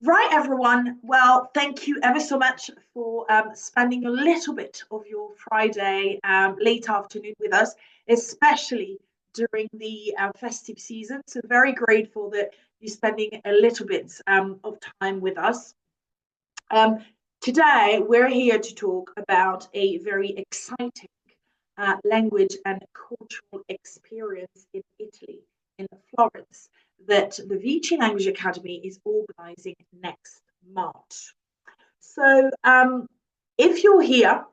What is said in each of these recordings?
Right, everyone. Well, thank you ever so much for spending a little bit of your Friday late afternoon with us, especially during the festive season. So, very grateful that you're spending a little bit of time with us. Um, Today, we're here to talk about a very exciting language and cultural experience in Italy, in Florence, that the Vici Language Academy is organizing next March. So, if you're here,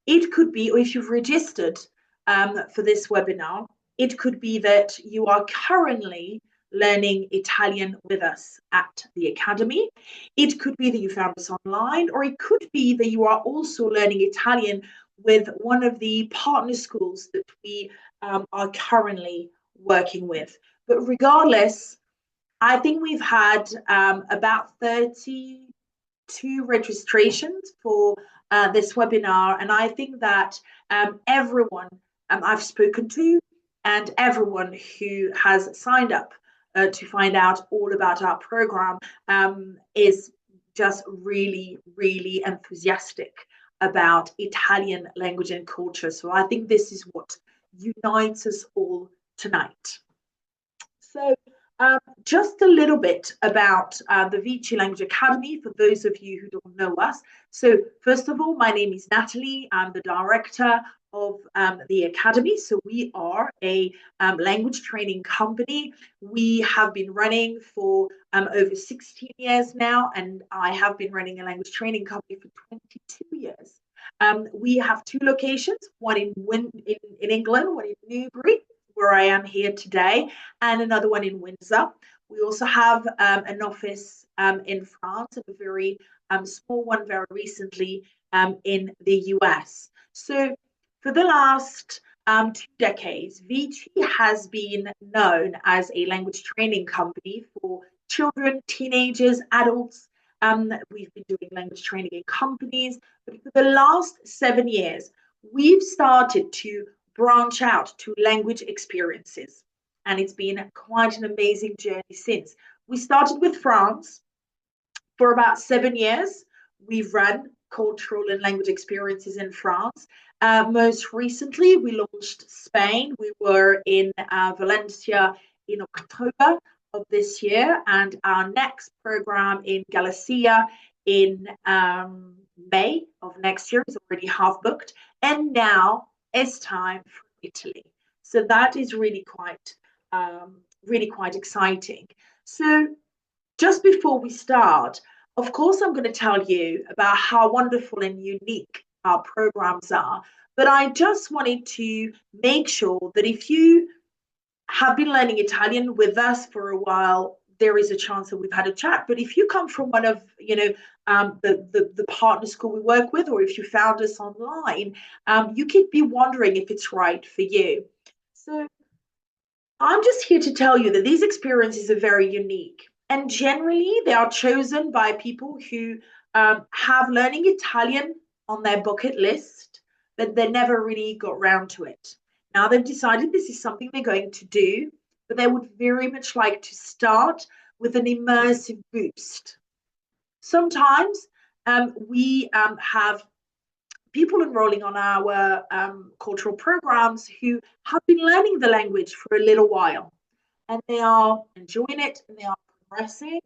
it could be, or if you've registered for this webinar, it could be that you are currently learning Italian with us at the Academy. It could be that you found us online, or it could be that you are also learning Italian with one of the partner schools that we are currently working with. But regardless, I think we've had about 32 registrations for this webinar, and I think that everyone I've spoken to and everyone who has signed up to find out all about our program is just really, really enthusiastic about Italian language and culture. So I think this is what unites us all tonight. So just a little bit about the Vici Language Academy for those of you who don't know us. So first of all, my name is Natalie. I'm the director of the Academy. So we are a language training company. We have been running for over 16 years now, and I have been running a language training company for 22 years. We have two locations, one in England, one in Newbury, where I am here today, and another one in Windsor. We also have an office in France, and a very small one very recently in the US. So for the last 2 decades, Vici has been known as a language training company for children, teenagers, adults. We've been doing language training in companies, but for the last 7 years, we've started to branch out to language experiences. And it's been quite an amazing journey since. We started with France for about 7 years. We've run cultural and language experiences in France. Most recently, we launched Spain. We were in Valencia in October of this year, and our next program in Galicia in May of next year is already half booked. And now it's time for Italy. So that is really quite exciting. So just before we start, of course, I'm going to tell you about how wonderful and unique our programs are. But I just wanted to make sure that if you have been learning Italian with us for a while, there is a chance that we've had a chat. But if you come from one of, the partner school we work with, or if you found us online, you could be wondering if it's right for you. So I'm just here to tell you that these experiences are very unique. And generally, they are chosen by people who have learning Italian on their bucket list, but they never really got round to it. Now they've decided this is something they're going to do, but they would very much like to start with an immersive boost. Sometimes we have people enrolling on our cultural programs who have been learning the language for a little while, and they are enjoying it and they are progressing,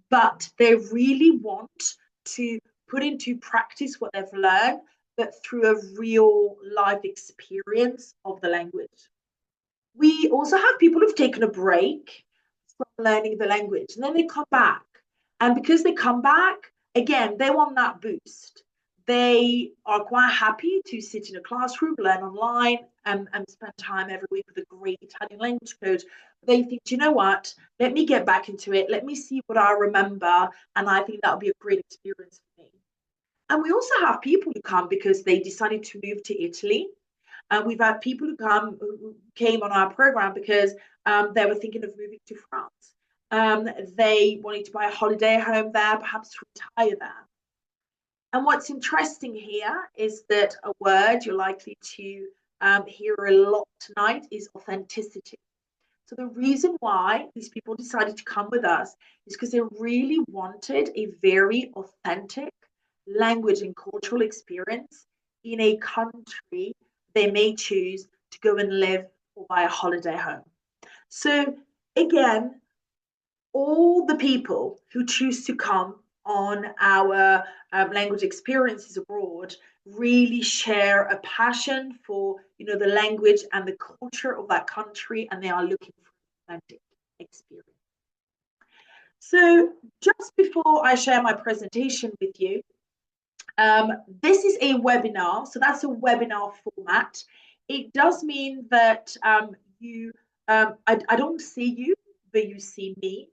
but they really want to put into practice what they've learned, but through a real life experience of the language. We also have people who've taken a break from learning the language, and then they come back. And because they come back, again, they want that boost. They are quite happy to sit in a classroom, learn online, and spend time every week with a great Italian language coach. They think, you know what, let me get back into it. Let me see what I remember. And I think that'll be a great experience for me. And we also have people who come because they decided to move to Italy. And we've had people who came on our program because they were thinking of moving to France. They wanted to buy a holiday home there, perhaps retire there. And what's interesting here is that a word you're likely to hear a lot tonight is authenticity. So the reason why these people decided to come with us is because they really wanted a very authentic language and cultural experience in a country they may choose to go and live or buy a holiday home. So again, all the people who choose to come on our language experiences abroad really share a passion for the language and the culture of that country, and they are looking for an authentic experience. So just before I share my presentation with you, this is a webinar, so that's a webinar format. It does mean that I don't see you, but you see me.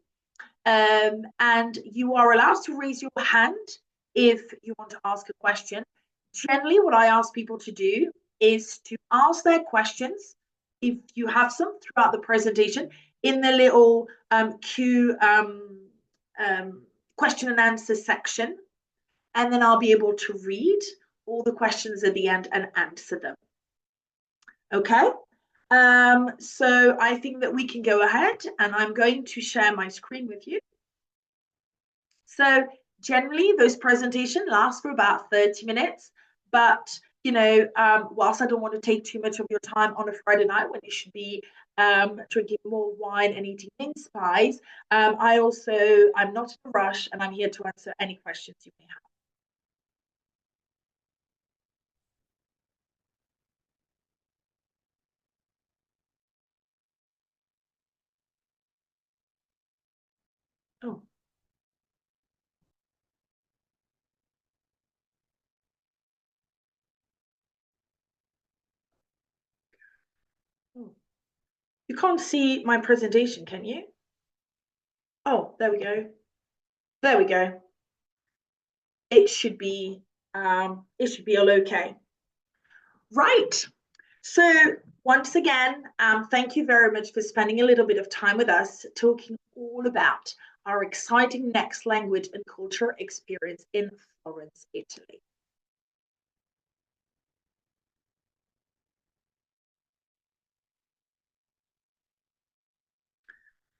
And you are allowed to raise your hand if you want to ask a question. Generally, what I ask people to do is to ask their questions, if you have some, throughout the presentation in the little question and answer section, and then I'll be able to read all the questions at the end and answer them. Okay? So I think that we can go ahead, and I'm going to share my screen with you. So generally, those presentations last for about 30 minutes, but whilst I don't want to take too much of your time on a Friday night when you should be drinking more wine and eating mince pies, I'm not in a rush, and I'm here to answer any questions you may have. Oh. Oh. You can't see my presentation, can you? Oh, there we go. There we go. It should be all okay. Right. So once again, thank you very much for spending a little bit of time with us talking all about our exciting next language and culture experience in Florence, Italy.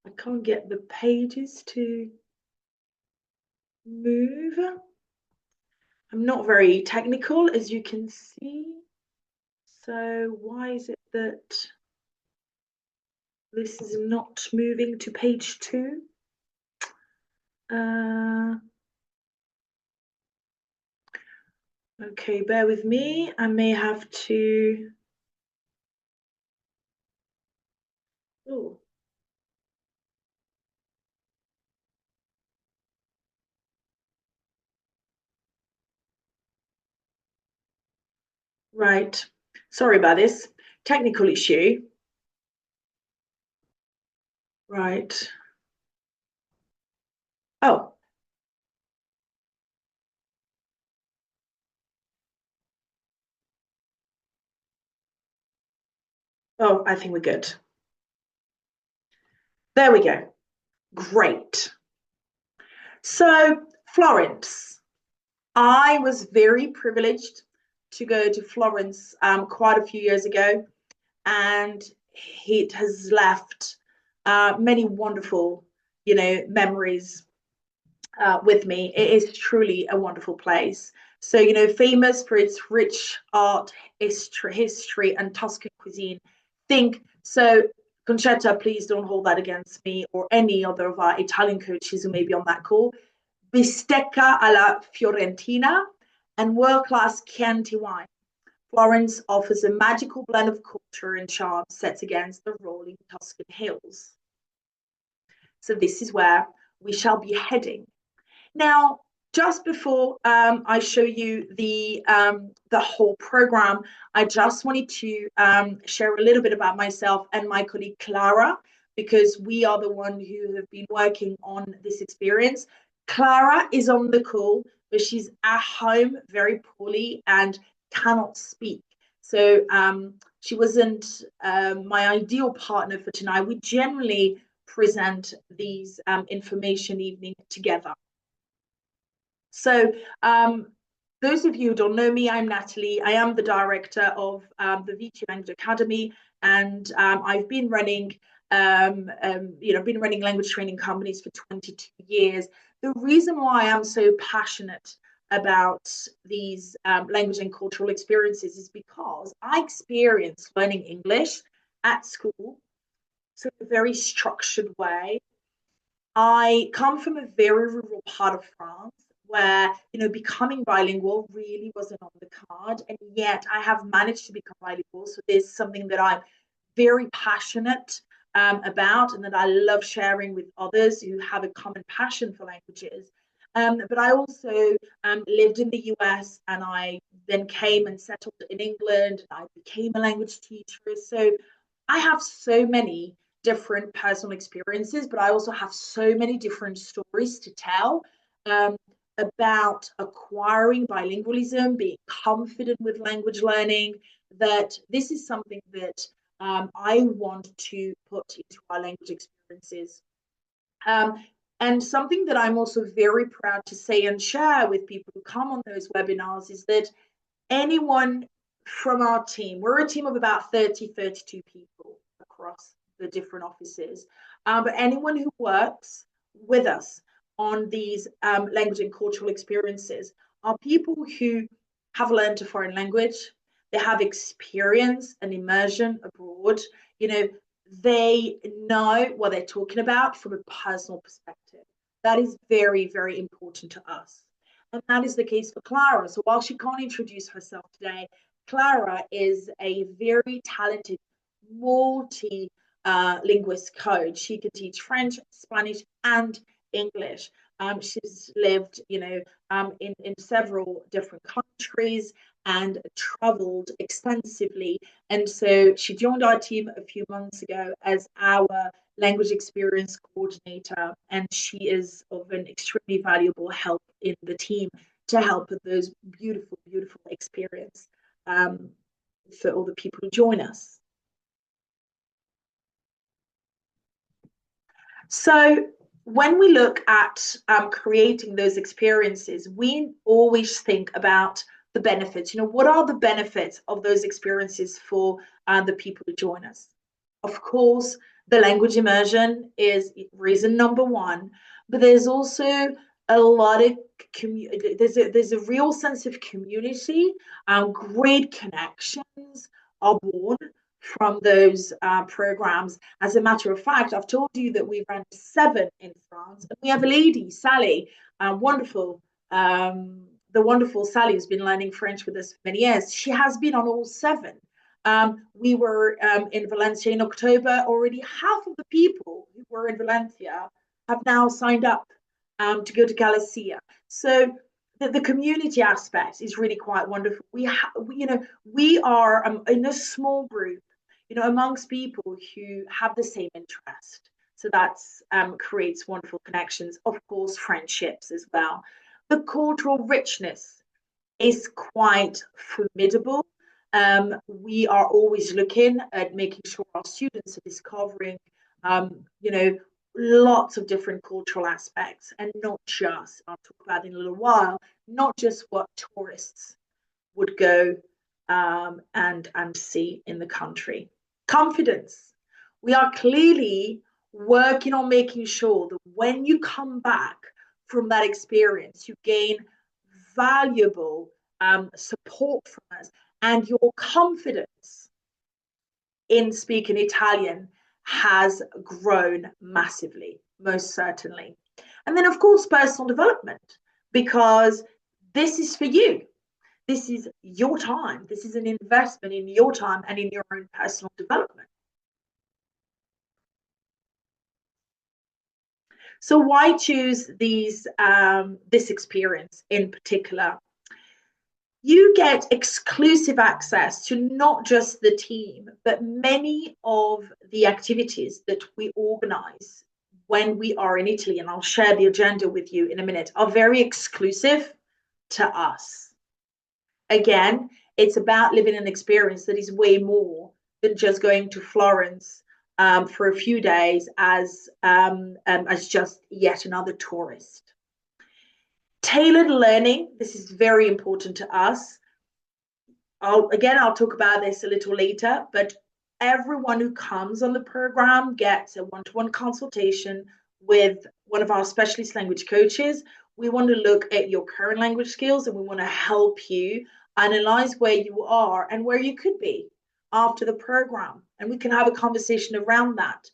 I can't get the pages to move. I'm not very technical, as you can see. So why is it that this is not moving to page 2? Okay, bear with me. I may have to. Oh. Right. Sorry about this. Technical issue. Right. Oh. Oh, I think we're good. There we go. Great. So, Florence. I was very privileged to go to Florence quite a few years ago, and it has left many wonderful, memories with me. It is truly a wonderful place. So, famous for its rich art, history, and Tuscan cuisine. So, Concetta, please don't hold that against me or any other of our Italian coaches who may be on that call. Bistecca alla Fiorentina and world-class Chianti wine. Florence offers a magical blend of culture and charm set against the rolling Tuscan hills. So this is where we shall be heading. Now, just before I show you the whole program, I just wanted to share a little bit about myself and my colleague Clara, because we are the one who have been working on this experience. Clara is on the call, but she's at home very poorly and cannot speak. So she wasn't my ideal partner for tonight. We generally present these information evening together. So those of you who don't know me, I'm Natalie. I am the director of the VT Language Academy, and I've been running been running language training companies for 22 years. The reason why I'm so passionate about these language and cultural experiences is because I experienced learning English at school, so in a very structured way. I come from a very rural part of France where, becoming bilingual really wasn't on the card. And yet I have managed to become bilingual. So there's something that I'm very passionate about and that I love sharing with others who have a common passion for languages. But I also lived in the US, and I then came and settled in England. I became a language teacher. So I have so many different personal experiences, but I also have so many different stories to tell um, about acquiring bilingualism, being confident with language learning, that this is something that I want to put into our language experiences. And something that I'm also very proud to say and share with people who come on those webinars is that anyone from our team, we're a team of about 30, 32 people across the different offices, but anyone who works with us on these language and cultural experiences are people who have learned a foreign language, they have experience and immersion abroad, they know what they're talking about from a personal perspective. That is very, very important to us. And that is the case for Clara. So while she can't introduce herself today, Clara is a very talented multi linguist coach. She can teach French, Spanish, and English. She's lived, in several different countries and traveled extensively. And so she joined our team a few months ago as our language experience coordinator, and she is of an extremely valuable help in the team to help with those beautiful, beautiful experience for all the people who join us. So when we look at creating those experiences, we always think about the benefits. What are the benefits of those experiences for the people who join us? Of course, the language immersion is reason number one, but there's also a lot of there's a real sense of community. Great connections are born from those programs. As a matter of fact, I've told you that we ran 7 in France, and we have a lady, Sally, wonderful. The wonderful Sally, who's been learning French with us for many years. She has been on all 7. We were in Valencia in October. Already half of the people who were in Valencia have now signed up to go to Galicia. So the community aspect is really quite wonderful. We are in a small group, amongst people who have the same interest. So that's creates wonderful connections, of course, friendships as well. The cultural richness is quite formidable. We are always looking at making sure our students are discovering, lots of different cultural aspects, and not just, I'll talk about in a little while, not just what tourists would go and see in the country. Confidence. We are clearly working on making sure that when you come back from that experience, you gain valuable support from us, and your confidence in speaking Italian has grown massively, most certainly. And then, of course, personal development, because this is for you. This is your time. This is an investment in your time and in your own personal development. So why choose this experience in particular? You get exclusive access to not just the team, but many of the activities that we organize when we are in Italy, and I'll share the agenda with you in a minute, are very exclusive to us. Again, it's about living an experience that is way more than just going to Florence for a few days as just yet another tourist. Tailored learning, this is very important to us. I'll talk about this a little later, but everyone who comes on the program gets a one-to-one consultation with one of our specialist language coaches. We want to look at your current language skills and we want to help you analyze where you are and where you could be after the program. And we can have a conversation around that.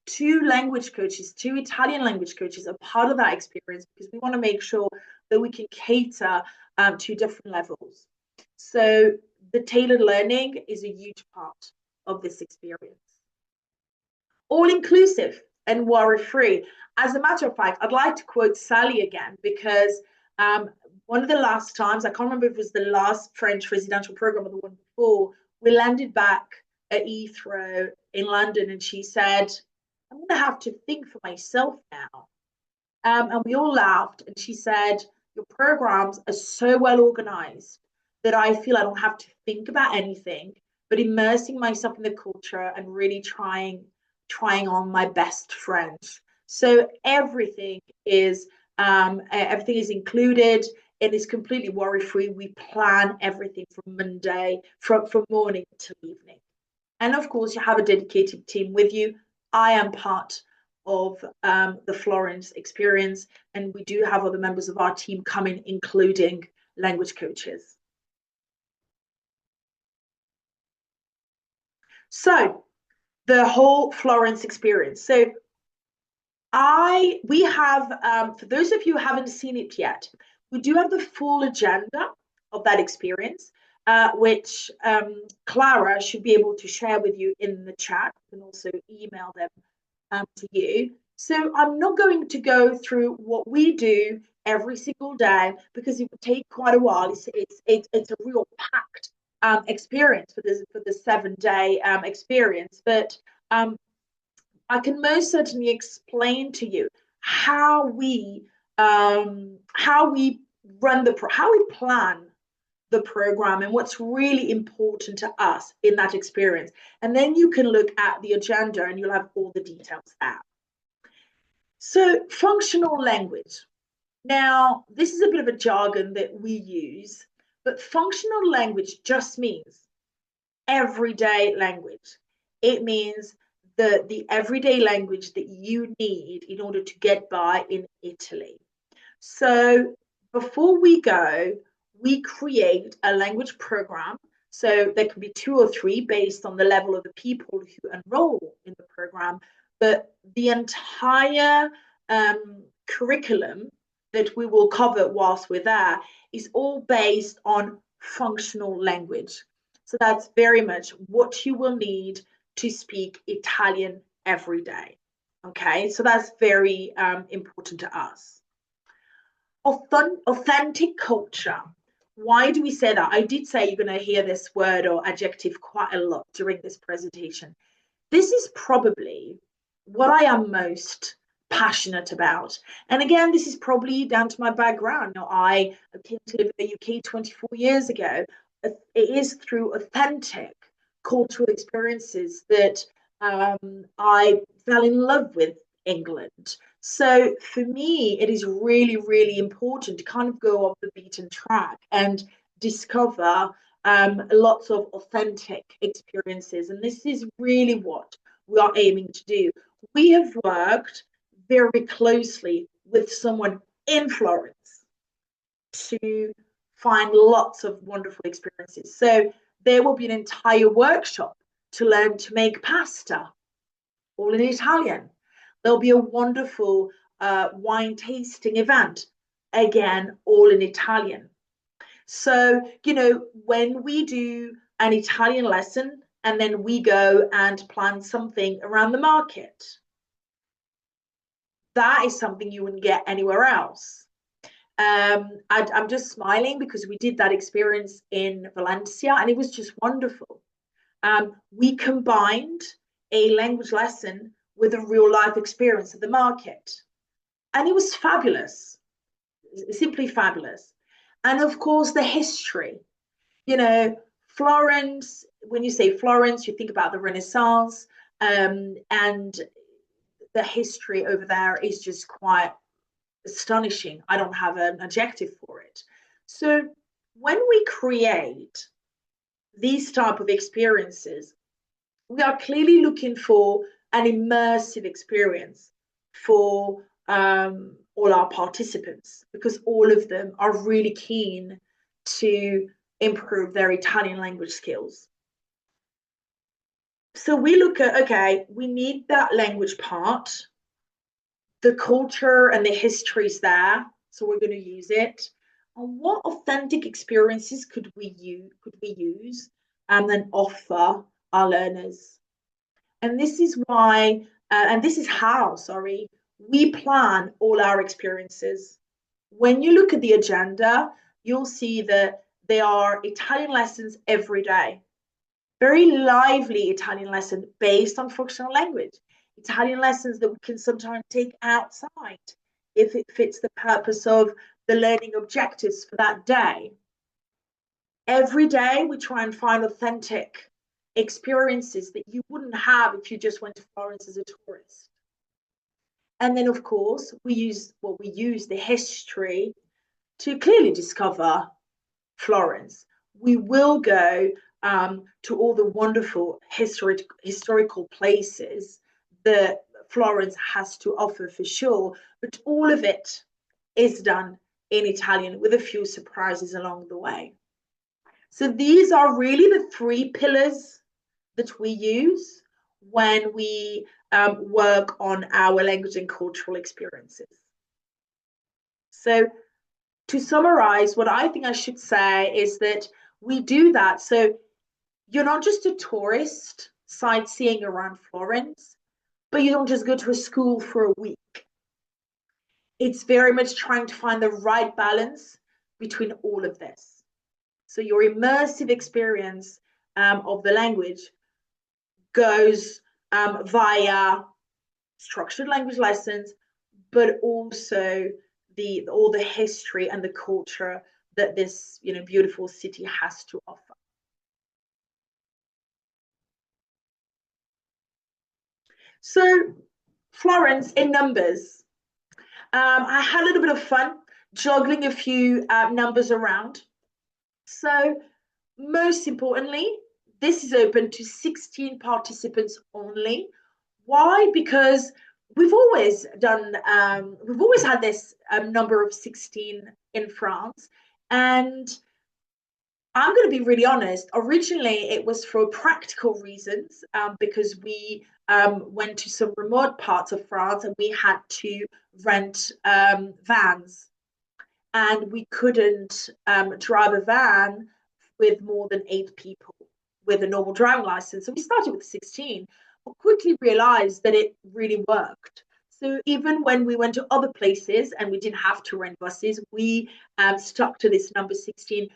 Two language coaches, two Italian language coaches are part of that experience because we want to make sure that we can cater to different levels. So the tailored learning is a huge part of this experience. All inclusive and worry free. As a matter of fact, I'd like to quote Sally again because one of the last times, I can't remember if it was the last French residential program or the one before, we landed back at Heathrow in London and she said, I'm going to have to think for myself now. And we all laughed and she said, your programs are so well organized that I feel I don't have to think about anything, but immersing myself in the culture and really trying on my best French. So everything is included. It is completely worry-free. We plan everything from Monday, from morning to evening. And of course, you have a dedicated team with you. I am part of the Florence experience, and we do have other members of our team coming, including language coaches. So the whole Florence experience. So we have, for those of you who haven't seen it yet, we do have the full agenda of that experience, which Clara should be able to share with you in the chat. You can also email them to you. So I'm not going to go through what we do every single day because it would take quite a while. It's a real packed experience for the 7-day experience, but I can most certainly explain to you how we run how we plan the program and what's really important to us in that experience. And then you can look at the agenda and you'll have all the details there. So functional language. Now, this is a bit of a jargon that we use, but functional language just means everyday language. It means the everyday language that you need in order to get by in Italy. So before we go, we create a language program. So there can be 2 or 3 based on the level of the people who enroll in the program. But the entire curriculum that we will cover whilst we're there is all based on functional language. So that's very much what you will need to speak Italian every day. Okay, so that's very important to us. Authentic culture. Why do we say that? I did say you're going to hear this word or adjective quite a lot during this presentation. This is probably what I am most passionate about. And again, this is probably down to my background. Now, I came to live in the UK 24 years ago. It is through authentic cultural experiences that I fell in love with England. So for me, it is really, really important to kind of go off the beaten track and discover lots of authentic experiences. And this is really what we are aiming to do. We have worked very closely with someone in Florence to find lots of wonderful experiences. So there will be an entire workshop to learn to make pasta, all in Italian. There'll be a wonderful wine tasting event, again, all in Italian. So, you know, when we do an Italian lesson and then we go and plan something around the market, that is something you wouldn't get anywhere else. I'm just smiling because we did that experience in Valencia and it was just wonderful. We combined a language lesson with a real life experience of the market. And it was fabulous, simply fabulous. And of course, the history. You know, Florence, when you say Florence, you think about the Renaissance, and the history over there is just quite astonishing. I don't have an adjective for it. So when we create these type of experiences, we are clearly looking for an immersive experience for all our participants, because all of them are really keen to improve their Italian language skills. So we look at, okay, we need that language part, the culture and the history is there, so we're going to use it. And what authentic experiences could we use and then offer our learners? And this is why, and this is how, sorry, we plan all our experiences. When you look at the agenda, you'll see that there are Italian lessons every day. Very lively Italian lesson based on functional language. Italian lessons that we can sometimes take outside if it fits the purpose of the learning objectives for that day. Every day we try and find authentic experiences that you wouldn't have if you just went to Florence as a tourist. And then, of course, we use the history to clearly discover Florence. We will go to all the wonderful historical places that Florence has to offer for sure, but all of it is done in Italian with a few surprises along the way. So these are really the three pillars that we use when we work on our language and cultural experiences. So to summarize, what I think I should say is that we do that. So you're not just a tourist sightseeing around Florence, but you don't just go to a school for a week. It's very much trying to find the right balance between all of this. So your immersive experience of the language goes via structured language lessons, but also all the history and the culture that this beautiful city has to offer. So Florence in numbers. I had a little bit of fun juggling a few numbers around. So most importantly, this is open to 16 participants only. Why? Because we've always had this number of 16 in France. And I'm going to be really honest. Originally, it was for practical reasons, because we went to some remote parts of France and we had to rent vans. And we couldn't drive a van with more than 8 people with a normal driving license. So we started with 16, but quickly realized that it really worked. So even when we went to other places and we didn't have to rent buses, we stuck to this number 16.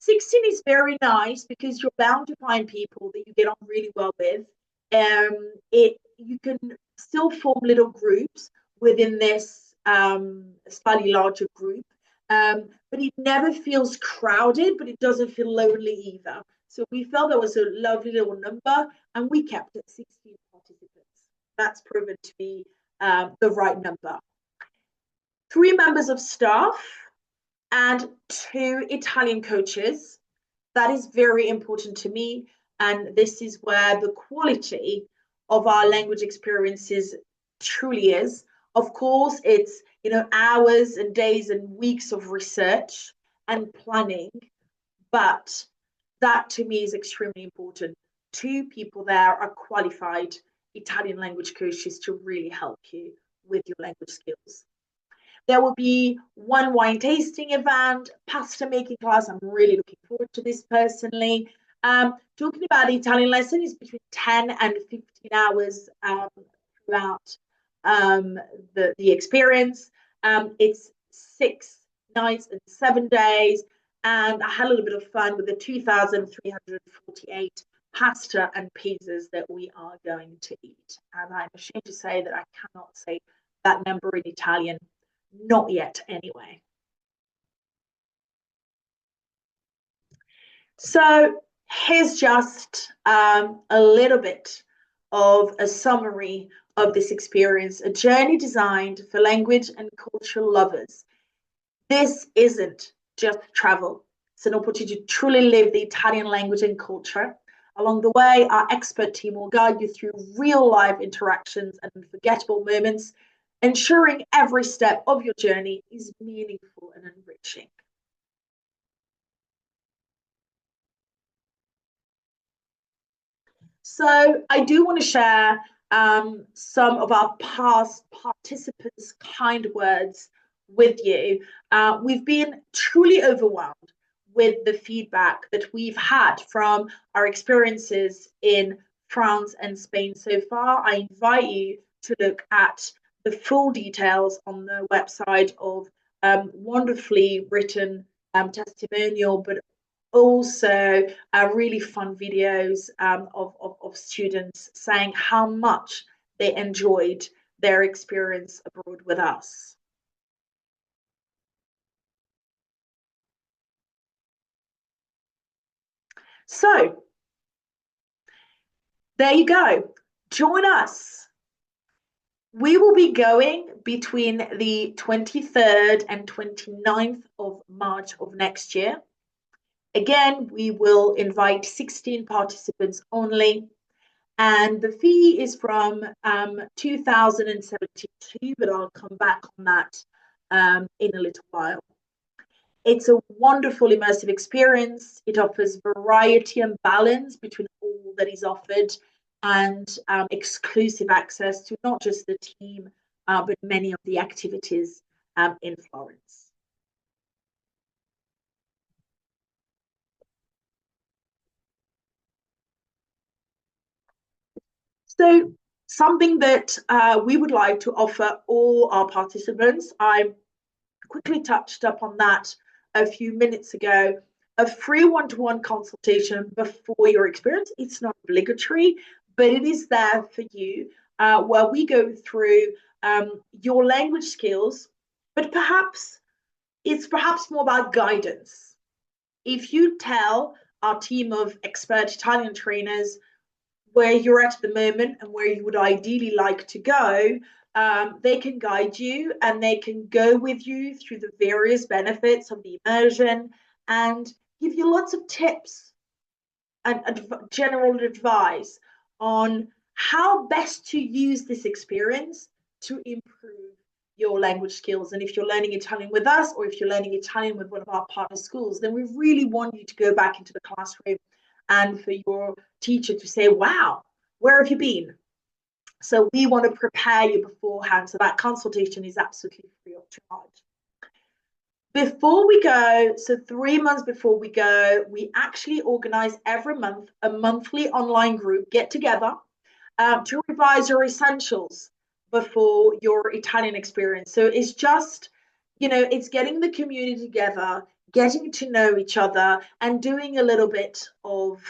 16 is very nice because you're bound to find people that you get on really well with. You can still form little groups within this slightly larger group. But it never feels crowded, but it doesn't feel lonely either. So we felt that was a lovely little number, and we kept it 16 participants. That's proven to be the right number. 3 members of staff and 2 Italian coaches. That is very important to me, and this is where the quality of our language experiences truly is. Of course, it's hours and days and weeks of research and planning, but that to me is extremely important. 2 people there are qualified Italian language coaches to really help you with your language skills. There will be 1 wine tasting event, pasta making class. I'm really looking forward to this personally. Talking about the Italian lesson is between 10 and 15 hours throughout the experience. It's 6 nights and 7 days, and I had a little bit of fun with the 2,348 pasta and pizzas that we are going to eat. And I'm ashamed to say that I cannot say that number in Italian, not yet anyway. So here's just a little bit of a summary of this experience, a journey designed for language and cultural lovers. This isn't just travel. It's an opportunity to truly live the Italian language and culture. Along the way, our expert team will guide you through real life interactions and unforgettable moments, ensuring every step of your journey is meaningful and enriching. So I do want to share some of our past participants' kind words with you. We've been truly overwhelmed with the feedback that we've had from our experiences in France and Spain so far. I invite you to look at the full details on the website of wonderfully written testimonial, but also really fun videos of students saying how much they enjoyed their experience abroad with us. So there you go. Join us. We will be going between the 23rd and 29th of March of next year. Again, we will invite 16 participants only, and the fee is from 2072, but I'll come back on that in a little while. It's a wonderful immersive experience. It offers variety and balance between all that is offered, and exclusive access to not just the team, but many of the activities in Florence. So something that we would like to offer all our participants, I quickly touched up on that a few minutes ago, a free one-to-one consultation before your experience. It's not obligatory, but it is there for you, where we go through your language skills, but it's perhaps more about guidance. If you tell our team of expert Italian trainers where you're at the moment and where you would ideally like to go, they can guide you and they can go with you through the various benefits of the immersion and give you lots of tips and general advice on how best to use this experience to improve your language skills. And if you're learning Italian with us, or if you're learning Italian with one of our partner schools, then we really want you to go back into the classroom and for your teacher to say, wow, where have you been? So we want to prepare you beforehand. So that consultation is absolutely free of charge. Before we go, so 3 months before we go, we actually organize every month a monthly online group get together to revise your essentials before your Italian experience. So it's just, it's getting the community together, getting to know each other, and doing a little bit of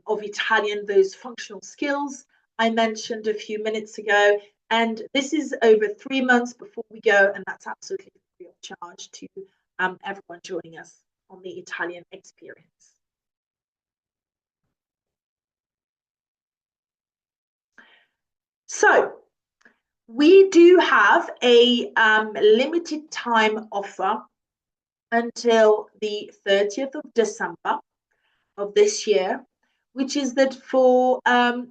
Italian, those functional skills I mentioned a few minutes ago. And this is over 3 months before we go, and that's absolutely free of charge to everyone joining us on the Italian experience. So we do have a limited time offer until the 30th of December of this year, which is that for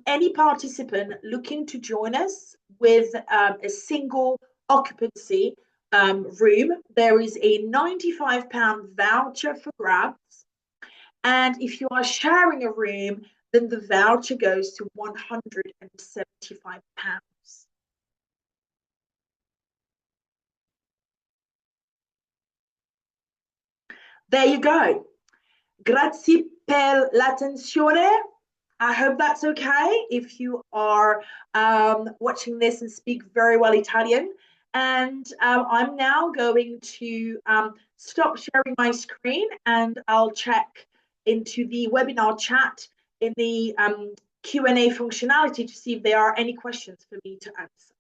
any participant looking to join us with a single occupancy room, there is a £95 voucher for grabs. And if you are sharing a room, then the voucher goes to £175. There you go. Grazie per l'attenzione. I hope that's okay if you are watching this and speak very well Italian. And I'm now going to stop sharing my screen, and I'll check into the webinar chat in the Q&A functionality to see if there are any questions for me to answer.